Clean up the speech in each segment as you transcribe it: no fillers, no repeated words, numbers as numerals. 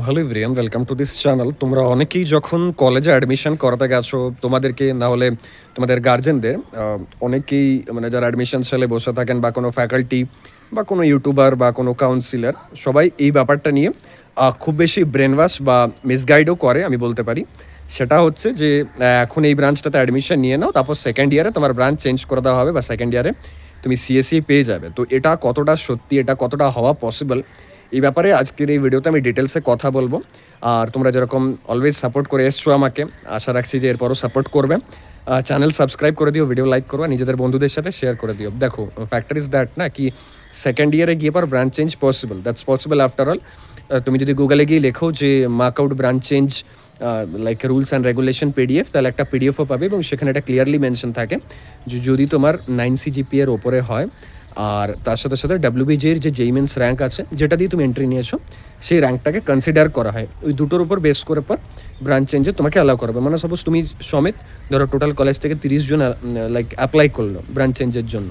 Hello everyone, welcome to this channel. তোমরা অনেকেই যখন কলেজে অ্যাডমিশন করাতে গেছো, তোমাদেরকে না হলে তোমাদের গার্জেনদের অনেকেই মানে যারা অ্যাডমিশন সেলে বসে থাকেন বা কোনো ফ্যাকাল্টি বা কোনো ইউটিউবার বা কোনো কাউন্সিলর, সবাই এই ব্যাপারটা নিয়ে খুব বেশি ব্রেন ওয়াশ বা মিসগাইডও করে আমি বলতে পারি। সেটা হচ্ছে যে এখন এই ব্রাঞ্চটাতে অ্যাডমিশন নিয়ে নাও, তারপর সেকেন্ড ইয়ারে তোমার ব্রাঞ্চ চেঞ্জ করে দেওয়া হবে বা সেকেন্ড ইয়ারে তুমি সিএসসি পেয়ে যাবে। তো এটা কতটা সত্যি, এটা কতটা হওয়া পসিবল, এই ব্যাপারে আজকের এই ভিডিওতে আমি ডিটেলসে কথা বলবো। আর তোমরা যেরকম অলওয়েজ সাপোর্ট করে এসছো আমাকে, আশা রাখছি যে এরপরও সাপোর্ট করবে। চ্যানেল সাবস্ক্রাইব করে দিও, ভিডিও লাইক করো, নিজেদের বন্ধুদের সাথে শেয়ার করে দিও। দেখো, ফ্যাক্টর ইজ দ্যাট না কি সেকেন্ড ইয়ারে গিয়ে পর branch change possible, that's possible after all. তুমি যদি গুগলে গিয়ে লেখো যে mark out branch change like rules and regulation PDF, তাহলে একটা পিডিএফও পাবে এবং সেখানে এটা ক্লিয়ারলি মেনশন থাকে যে যদি তোমার 9 CGPA এর ওপরে হয় আর তার সাথে সাথে ডাব্লিউবিজির যে জেই মেন্স র্যাঙ্ক আছে যেটা দিয়ে তুমি এন্ট্রি নিয়েছো, সেই র্যাঙ্কটাকে কনসিডার করা হয়। ওই দুটোর উপর বেস করে পর ব্রাঞ্চ চেঞ্জে তোমাকে অ্যালাউ করাবে। মানে সাপোজ তুমি সমেত ধরো টোটাল কলেজ থেকে 30 জন লাইক অ্যাপ্লাই করলো ব্রাঞ্চ চেঞ্জের জন্য।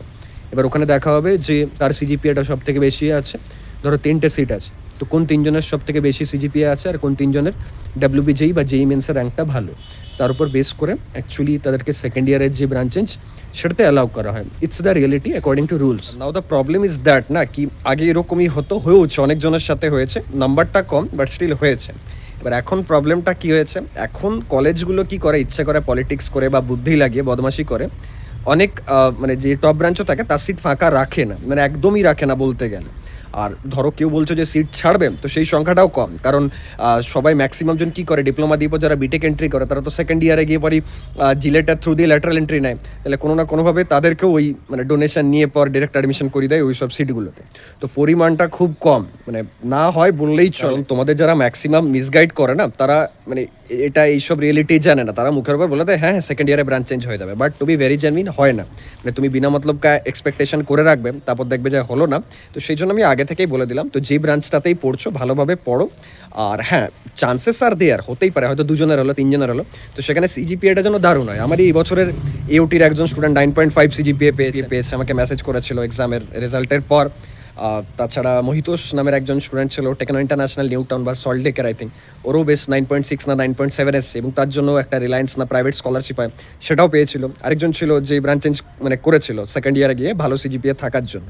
এবার ওখানে দেখা হবে যে তার সিজিপিএটা সব থেকে বেশি আছে, ধরো 3টে সিট আছে, তো কোন 3জনের সব থেকে বেশি সিজিপিএ আছে আর কোন 3জনের ডাব্লিউবিজেই বা জেই মেন্সের র্যাঙ্কটা ভালো, তার উপর বেস করে অ্যাকচুয়ালি তাদেরকে সেকেন্ড ইয়ারের যে ব্রাঞ্চ চেঞ্জ সেটাতে অ্যালাউ করা হয়। It's the reality according to rules. Now the problem is that না কি আগে এরকমই হতো, হয়েওছে, অনেকজনের সাথে হয়েছে, নাম্বারটা কম বাট স্টিল হয়েছে। এবার এখন প্রবলেমটা কি হয়েছে, এখন কলেজগুলো কি করে, ইচ্ছে করে পলিটিক্স করে বা বুদ্ধি লাগিয়ে বদমাশি করে অনেক মানে যে টপ ব্রাঞ্চও থাকে তার সিট ফাঁকা রাখে না, মানে একদমই রাখে না বলতে গেলে। আর ধরো কেউ বলছো যে সিট ছাড়বে, তো সেই সংখ্যাটাও কম, কারণ সবাই ম্যাক্সিমাম জন কী করে, ডিপ্লোমা দিয়ে যারা বিটেক এন্ট্রি করে তারা তো সেকেন্ড ইয়ারে গিয়ে পরই জিলেটার থ্রু দিয়ে ল্যাটারাল এন্ট্রি নেয়, তাহলে কোনো না কোনোভাবে তাদেরকেও ওই মানে ডোনেশন নিয়ে পর ডিরেক্ট অ্যাডমিশন করে দেয় ওই সব সিটগুলোতে। তো পরিমাণটা খুব কম, মানে না হয় বললেই চল। তোমাদের যারা ম্যাক্সিমাম মিসগাইড করে না, তারা মানে এটা এইসব রিয়েলিটি জানে না, তারা মুখের উপর বলে দেয় হ্যাঁ সেকেন্ড ইয়ারে ব্রাঞ্চ চেঞ্জ হয়ে যাবে, but to be very genuine হয় না। মানে তুমি বিনা মতলব এক্সপেকটেশন করে রাখবে, তারপর দেখবে যে হলো না। তো সেই জন্য আমি আগে থেকেই বলে দিলাম, তো যে ব্রাঞ্চটাতেই পড়ছো ভালোভাবে পড়ো। আর হ্যাঁ, চান্সেস আর দেয়ার হতেই পারে, হয়তো 2জনের হলো 3জনের হলো, তো সেখানে সিজিপিএটা যেন দারুণ হয়। আমার এই বছরের এওটির একজন স্টুডেন্ট 9.5 সিজিপিএ পেয়েছে, আমাকে মেসেজ করেছিল এক্সামের রেজাল্টের পর। তাছাড়া মহিতোষ নামের একজন স্টুডেন্ট ছিল, টেকনো ইন্টারন্যাশনাল নিউ টাউন বা সল্টলেকের, আই থিঙ্ক ওরও বেশ 9.6 না 9.7 এসছে এবং তার জন্য একটা রিলায়েন্স না প্রাইভেট স্কলারশিপ হয়, সেটাও পেয়েছিল। আরেকজন ছিল যে ব্রাঞ্চ চেঞ্জ মানে করেছিল সেকেন্ড ইয়ারে গিয়ে ভালো সিজিপিএ থাকার জন্য।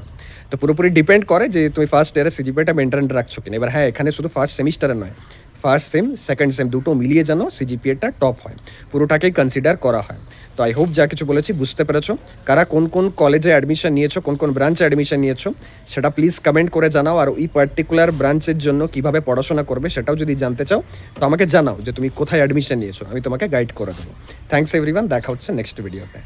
তো পুরোপুরি ডিপেন্ড করে যে তুমি ফার্স্ট ইয়ারে সিজিপিএটা মেনটেন রাখছো কিনা। এবার হ্যাঁ, এখানে শুধু ফার্স্ট সেমিস্টারে নয়, ফার্স্ট সেম সেকেন্ড সেম দুটো মিলিয়ে যেন সিজিপিএটা টপ হয়, পুরোটাকেই কনসিডার করা হয়। তো আই হোপ যা কিছু বলেছি বুঝতে পেরেছো। কারা কোন কোন কলেজে অ্যাডমিশন নিয়েছো, কোন কোন ব্রাঞ্চে অ্যাডমিশন নিয়েছো, সেটা প্লিজ কমেন্ট করে জানাও। আর ওই পার্টিকুলার ব্রাঞ্চের জন্য কিভাবে পড়াশোনা করবে সেটাও যদি জানতে চাও, তো আমাকে জানাও যে তুমি কোথায় অ্যাডমিশন নিয়েছো, আমি তোমাকে গাইড করে দেবো। থ্যাংকস এভরিওয়ান, দেখা হচ্ছে নেক্সট ভিডিওতে।